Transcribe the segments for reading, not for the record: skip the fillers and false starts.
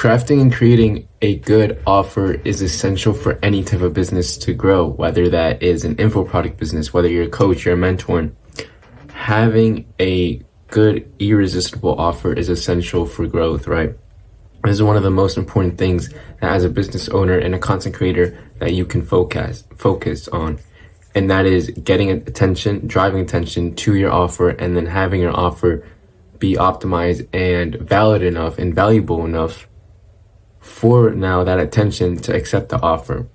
Crafting and creating a good offer is essential for any type of business to grow, whether that is an info product business, whether you're a coach, you're a mentor. Having a good, irresistible offer is essential for growth, right? This is one of the most important things that as a business owner and a content creator that you can focus on. And that is getting attention, driving attention to your offer, and then having your offer be optimized and valid enough and valuable enough for now that attention to accept the offer.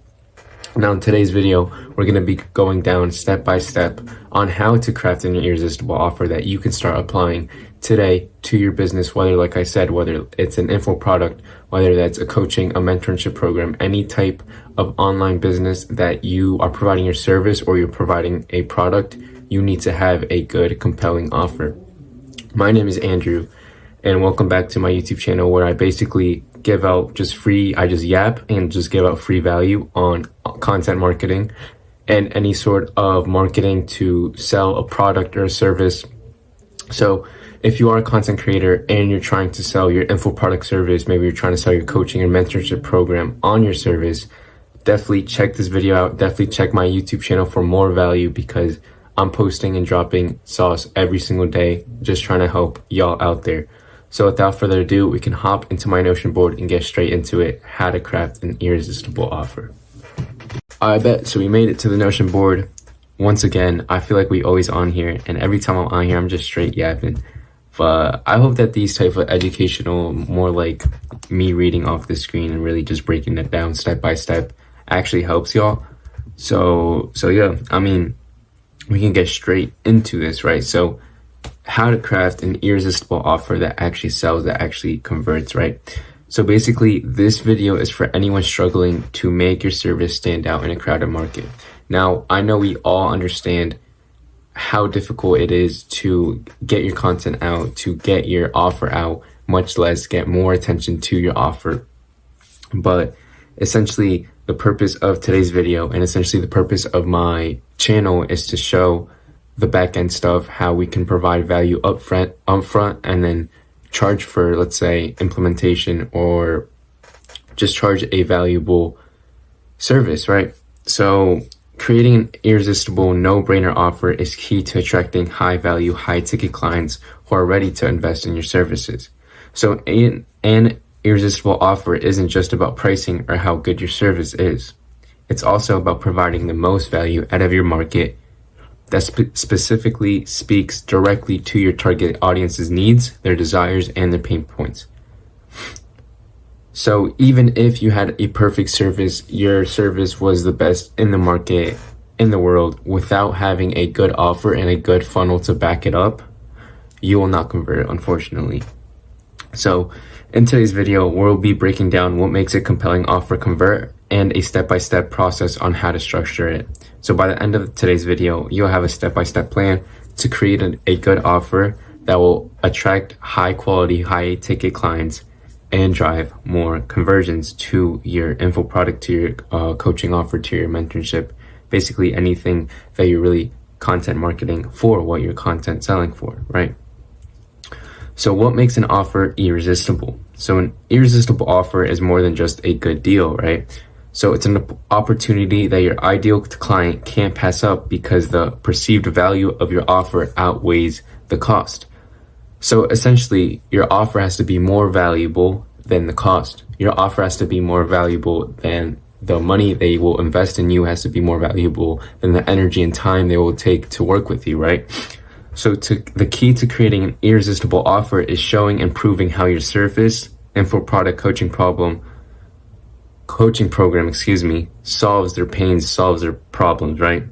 Now in today's video, we're going to be going down step by step on how to craft an irresistible offer that you can start applying today to your business, whether, like I said, whether it's an info product, whether that's a coaching, a mentorship program, any type of online business that you are providing your service or you're providing a product, you need to have a good, compelling offer. My name is Andrew, and welcome back to my YouTube channel where I basically give out I just yap and just give out free value on content marketing and any sort of marketing to sell a product or a service. So if you are a content creator and you're trying to sell your info product service, maybe you're trying to sell your coaching or mentorship program on your service, definitely check this video out. Definitely check my YouTube channel for more value because I'm posting and dropping sauce every single day, just trying to help y'all out there. So without further ado, we can hop into my Notion board and get straight into it, how to craft an irresistible offer. I bet, so we made it to the Notion board. Once again, I feel like we always on here, and every time I'm on here, I'm just straight yapping. But I hope that these type of educational, more like me reading off the screen and really just breaking it down step by step actually helps y'all. So yeah, I mean, we can get straight into this, right? So how to craft an irresistible offer that actually sells, that actually converts, right? So basically, this video is for anyone struggling to make your service stand out in a crowded market. Now, I know we all understand how difficult it is to get your content out, to get your offer out, much less get more attention to your offer. But essentially, the purpose of today's video and essentially the purpose of my channel is to show the back end stuff, how we can provide value upfront, and then charge for, let's say, implementation or just charge a valuable service, right? So creating an irresistible, no-brainer offer is key to attracting high-value, high-ticket clients who are ready to invest in your services. So an irresistible offer isn't just about pricing or how good your service is. It's also about providing the most value out of your market that specifically speaks directly to your target audience's needs, their desires, and their pain points. So even if you had a perfect service, your service was the best in the market, in the world, without having a good offer and a good funnel to back it up, you will not convert, unfortunately. So in today's video, we'll be breaking down what makes a compelling offer convert and a step-by-step process on how to structure it. So by the end of today's video, you'll have a step-by-step plan to create a good offer that will attract high-quality, high-ticket clients and drive more conversions to your info product, to your coaching offer, to your mentorship, basically anything that you're really content marketing for, what you're content selling for, right? So what makes an offer irresistible? So an irresistible offer is more than just a good deal, right? So it's an opportunity that your ideal client can't pass up because the perceived value of your offer outweighs the cost. So essentially, your offer has to be more valuable than the cost. Your offer has to be more valuable than the money they will invest in you, has to be more valuable than the energy and time they will take to work with you, right? So the key to creating an irresistible offer is showing and proving how your service, info product, coaching program, solves their pains, solves their problems, right?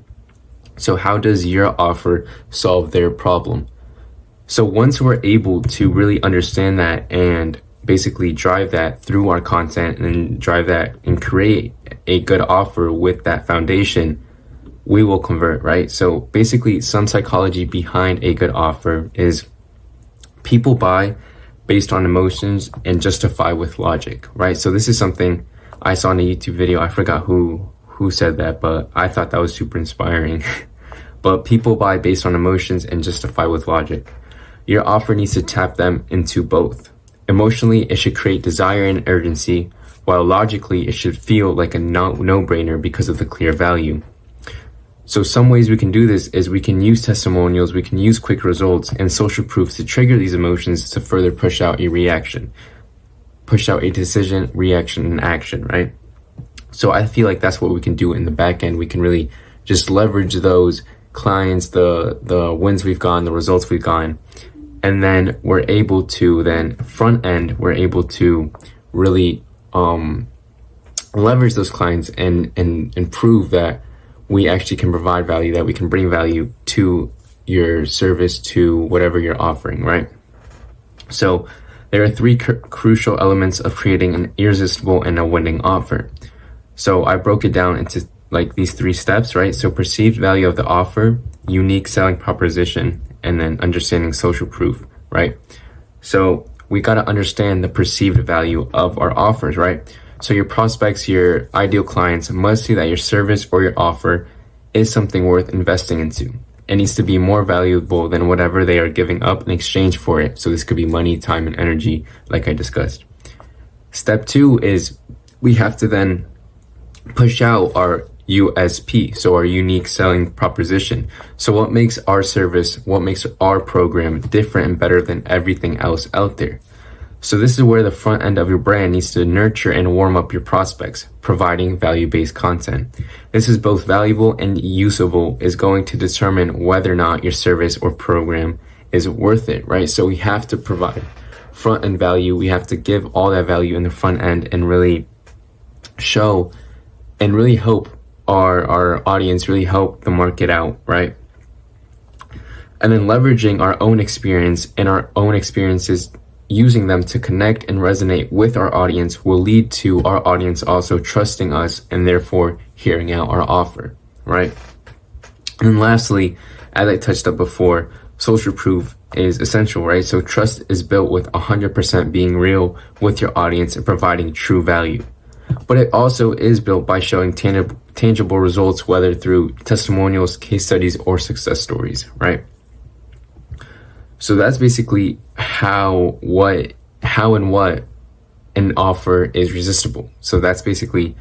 So how does your offer solve their problem? So once we're able to really understand that and basically drive that through our content and drive that and create a good offer with that foundation, we will convert, right? So basically, some psychology behind a good offer is people buy based on emotions and justify with logic, right? So this is something I saw in a YouTube video. I forgot who said that, but I thought that was super inspiring. But people buy based on emotions and justify with logic. Your offer needs to tap them into both. Emotionally, it should create desire and urgency, while logically, it should feel like a no-brainer because of the clear value. So some ways we can do this is we can use testimonials, we can use quick results and social proof to trigger these emotions to further push out a reaction, push out a decision, reaction, and action, right? So I feel like that's what we can do in the back end. We can really just leverage those clients, the wins we've gotten, the results we've gotten, and then we're able to then front end, we're able to really leverage those clients and prove that we actually can provide value, that we can bring value to your service, to whatever you're offering, right? So there are three crucial elements of creating an irresistible and a winning offer. So I broke it down into like these three steps, right? So perceived value of the offer, unique selling proposition, and then understanding social proof, right? So we got to understand the perceived value of our offers, right? So your prospects, your ideal clients must see that your service or your offer is something worth investing into. It needs to be more valuable than whatever they are giving up in exchange for it. So this could be money, time, and energy, like I discussed. Step 2 is we have to then push out our USP, so our unique selling proposition. So what makes our service, what makes our program different and better than everything else out there? So this is where the front end of your brand needs to nurture and warm up your prospects, providing value-based content. This is both valuable and usable, is going to determine whether or not your service or program is worth it, right? So we have to provide front end value. We have to give all that value in the front end and really show and really help our audience, really help the market out, right? And then leveraging our own experience and our own experiences, using them to connect and resonate with our audience, will lead to our audience also trusting us and therefore hearing out our offer, right? And lastly, as I touched up before, social proof is essential, right? So trust is built with 100% being real with your audience and providing true value. But it also is built by showing tangible results, whether through testimonials, case studies, or success stories, right? So that's basically how and what an offer is resistible. So that's basically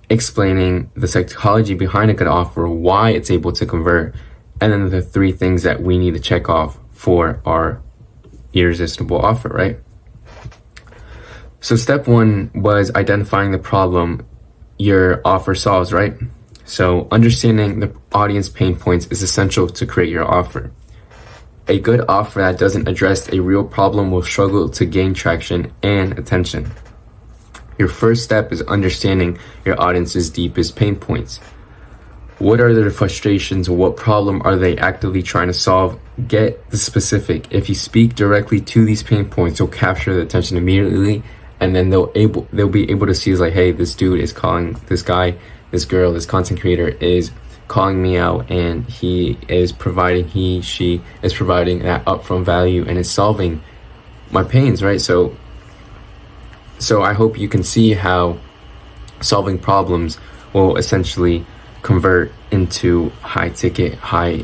explaining the psychology behind a good offer, why it's able to convert, and then the three things that we need to check off for our irresistible offer, right? So step 1 was identifying the problem your offer solves, right? So understanding the audience pain points is essential to create your offer. A good offer that doesn't address a real problem will struggle to gain traction and attention. Your first step is understanding your audience's deepest pain points. What are their frustrations? What problem are they actively trying to solve? Get the specific. If you speak directly to these pain points, you'll capture the attention immediately, and then they'll be able to see is like, hey, this dude is calling, this guy, this girl, this content creator is calling me out, and she is providing that upfront value and is solving my pains, right? So I hope you can see how solving problems will essentially convert into high ticket, high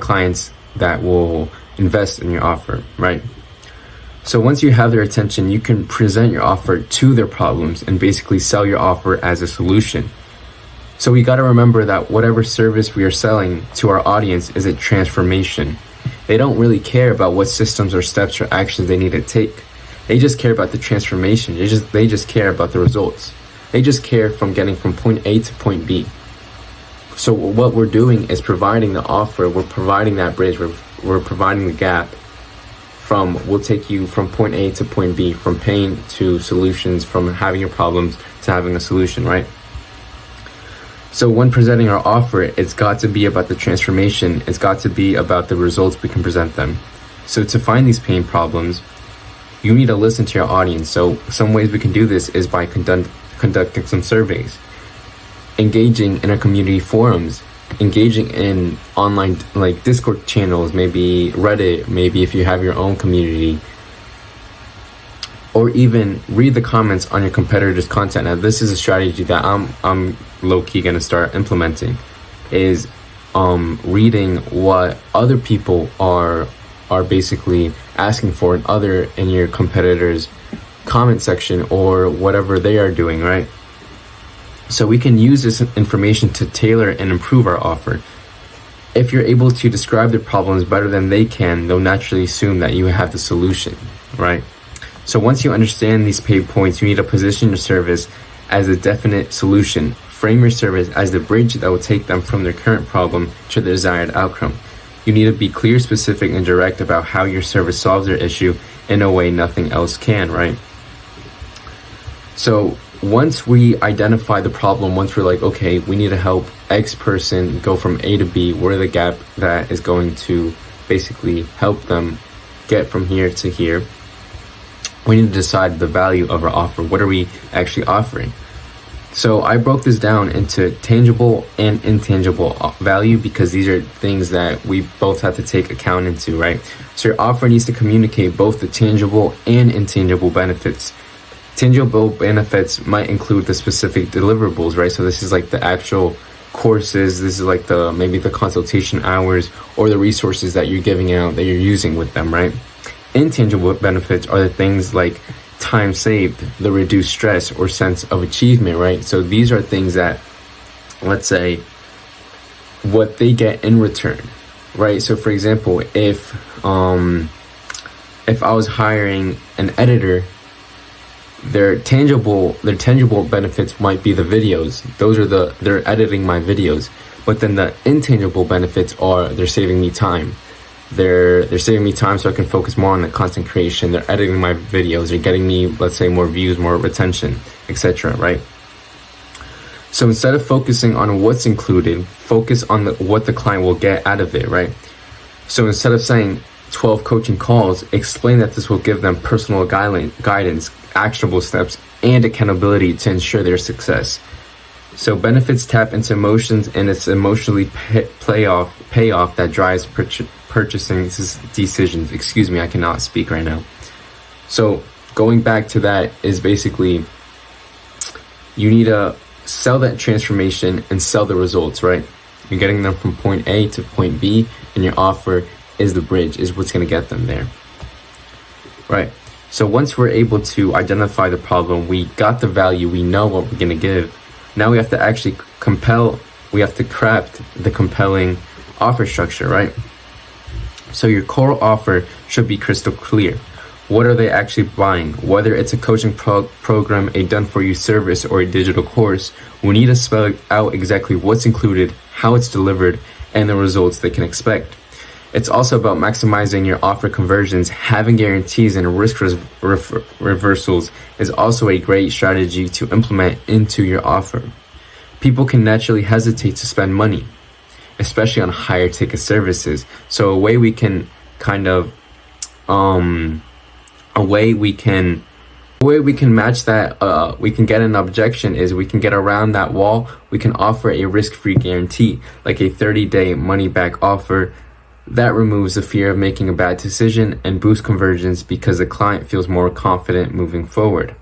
clients that will invest in your offer, right? So once you have their attention, you can present your offer to their problems and basically sell your offer as a solution. So we got to remember that whatever service we are selling to our audience is a transformation. They don't really care about what systems or steps or actions they need to take. They just care about the transformation. They just care about the results. They just care from getting from point A to point B. So what we're doing is providing the offer. We're providing that bridge. We're providing the gap. We'll take you from point A to point B, from pain to solutions, from having your problems to having a solution, right? So when presenting our offer, it's got to be about the transformation. It's got to be about the results we can present them. So to find these pain problems, you need to listen to your audience. So some ways we can do this is by conducting some surveys, engaging in our community forums, engaging in online like Discord channels, maybe Reddit, maybe if you have your own community, or even read the comments on your competitors' content. Now, this is a strategy that I'm low-key gonna start implementing, is reading what other people are are basically asking for in your competitors' comment section or whatever they are doing, right? So we can use this information to tailor and improve our offer. If you're able to describe their problems better than they can, they'll naturally assume that you have the solution, right? So once you understand these pain points, you need to position your service as a definite solution. Frame your service as the bridge that will take them from their current problem to the desired outcome. You need to be clear, specific, and direct about how your service solves their issue in a way nothing else can, right? So once we identify the problem, once we're like, okay, we need to help X person go from A to B, what are the gap that is going to basically help them get from here to here, we need to decide the value of our offer. What are we actually offering? So I broke this down into tangible and intangible value because these are things that we both have to take account into, right? So your offer needs to communicate both the tangible and intangible benefits. Tangible benefits might include the specific deliverables, right? So this is like the actual courses, this is like maybe the consultation hours or the resources that you're giving out that you're using with them, right? Intangible benefits are the things like time saved, the reduced stress or sense of achievement, right? So these are things that, let's say, what they get in return, right? So for example, if I was hiring an editor, their tangible benefits might be the videos. They're editing my videos. But then the intangible benefits are they're saving me time. They're saving me time so I can focus more on the content creation. They're editing my videos. They're getting me, let's say, more views, more retention, etc., right? So instead of focusing on what's included, focus on what the client will get out of it, right? So instead of saying 12 coaching calls, explain that this will give them personal guidance, actionable steps, and accountability to ensure their success. So benefits tap into emotions, and it's emotionally payoff that drives purchasing decisions. Excuse me, I cannot speak right now. So going back to that is basically you need to sell that transformation and sell the results, right? You're getting them from point A to point B, and your offer is the bridge, is what's going to get them there, right? So once we're able to identify the problem, we got the value, we know what we're going to give. Now we have to actually we have to craft the compelling offer structure, right? So your core offer should be crystal clear. What are they actually buying? Whether it's a coaching program, a done-for-you service, or a digital course, we need to spell out exactly what's included, how it's delivered, and the results they can expect. It's also about maximizing your offer conversions. Having guarantees and risk reversals is also a great strategy to implement into your offer. People can naturally hesitate to spend money, especially on higher ticket services. So a way we can match that, we can get an objection is we can get around that wall. We can offer a risk-free guarantee, like a 30-day money-back offer. That removes the fear of making a bad decision and boosts conversions because the client feels more confident moving forward,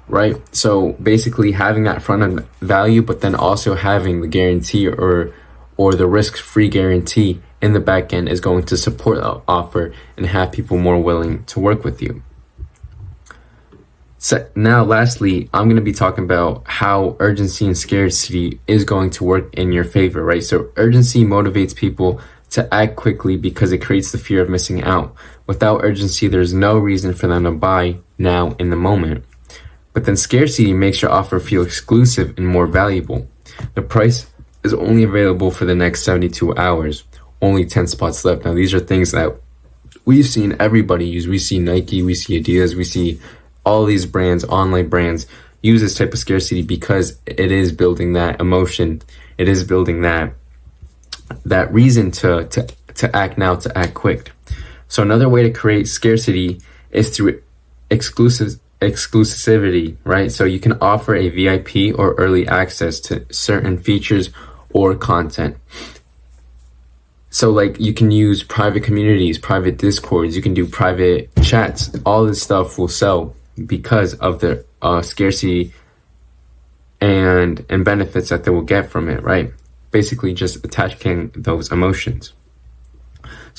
right? So basically having that front-end value, but then also having the guarantee or the risk-free guarantee in the back end is going to support the offer and have people more willing to work with you. So now, lastly, I'm going to be talking about how urgency and scarcity is going to work in your favor, right? So urgency motivates people to act quickly because it creates the fear of missing out. Without urgency, there's no reason for them to buy now in the moment. But then scarcity makes your offer feel exclusive and more valuable. The price is only available for the next 72 hours. Only 10 spots left. Now, these are things that we've seen everybody use. We see Nike, we see Adidas, we see all these brands, online brands, use this type of scarcity because it is building that emotion. It is building that reason to act now, to act quick. So another way to create scarcity is through exclusivity, right? So you can offer a VIP or early access to certain features or content. So like you can use private communities, private discords, you can do private chats. All this stuff will sell because of the scarcity and benefits that they will get from it, right? Basically just attaching those emotions.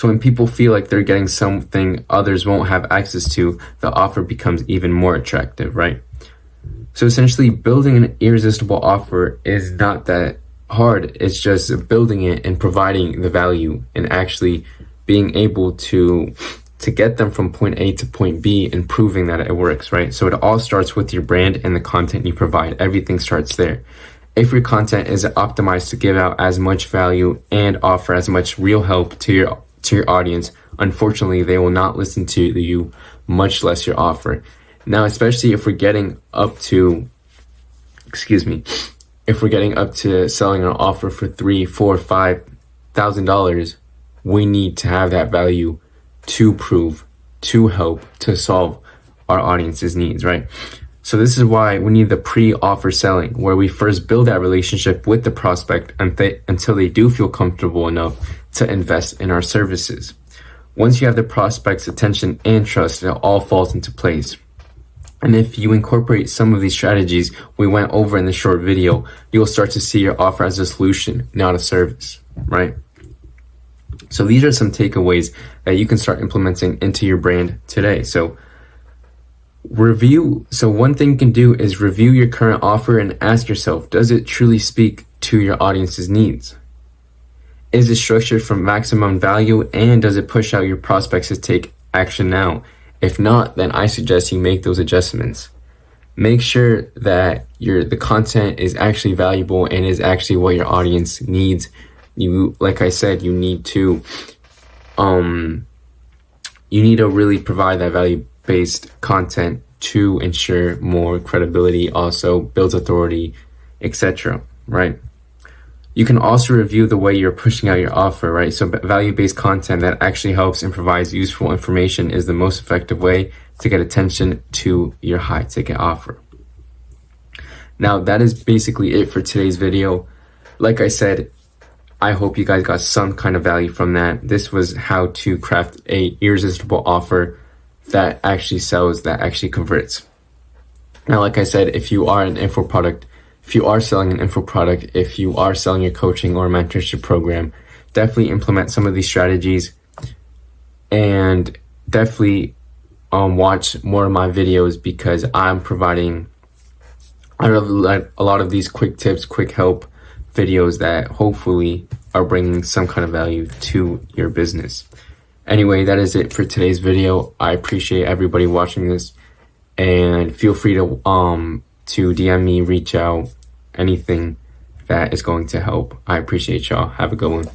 So when people feel like they're getting something others won't have access to, the offer becomes even more attractive, right? So essentially, building an irresistible offer is not that hard. It's just building it and providing the value and actually being able to get them from point A to point B and proving that it works, right? So it all starts with your brand and the content you provide. Everything starts there. If your content is optimized to give out as much value and offer as much real help to your audience, unfortunately, they will not listen to you, much less your offer. Now, especially if we're getting up to, if we're getting up to selling an offer for $3,000, $4,000, $5,000, we need to have that value to prove, to help, to solve our audience's needs, right? So this is why we need the pre-offer selling, where we first build that relationship with the prospect until they do feel comfortable enough to invest in our services. Once you have the prospect's attention and trust, it all falls into place. And if you incorporate some of these strategies we went over in the short video, you'll start to see your offer as a solution, not a service, right? So these are some takeaways that you can start implementing into your brand today. So one thing you can do is review your current offer and ask yourself, does it truly speak to your audience's needs? Is it structured for maximum value, and does it push out your prospects to take action now? If not, then I suggest you make those adjustments. Make sure that the content is actually valuable and is actually what your audience needs. Like I said, you need to really provide that value-based content to ensure more credibility, also builds authority, etc. Right? You can also review the way you're pushing out your offer, right? So value-based content that actually helps and provides useful information is the most effective way to get attention to your high-ticket offer. Now, that is basically it for today's video. Like I said, I hope you guys got some kind of value from that. This was how to craft a irresistible offer that actually sells, that actually converts. Now, like I said, if you are selling an info product, if you are selling your coaching or mentorship program, definitely implement some of these strategies, and definitely watch more of my videos, because I'm providing a lot of these quick tips, quick help videos that hopefully are bringing some kind of value to your business. Anyway, that is it for today's video. I appreciate everybody watching this, and feel free to DM me, reach out, anything that is going to help. I appreciate y'all. Have a good one.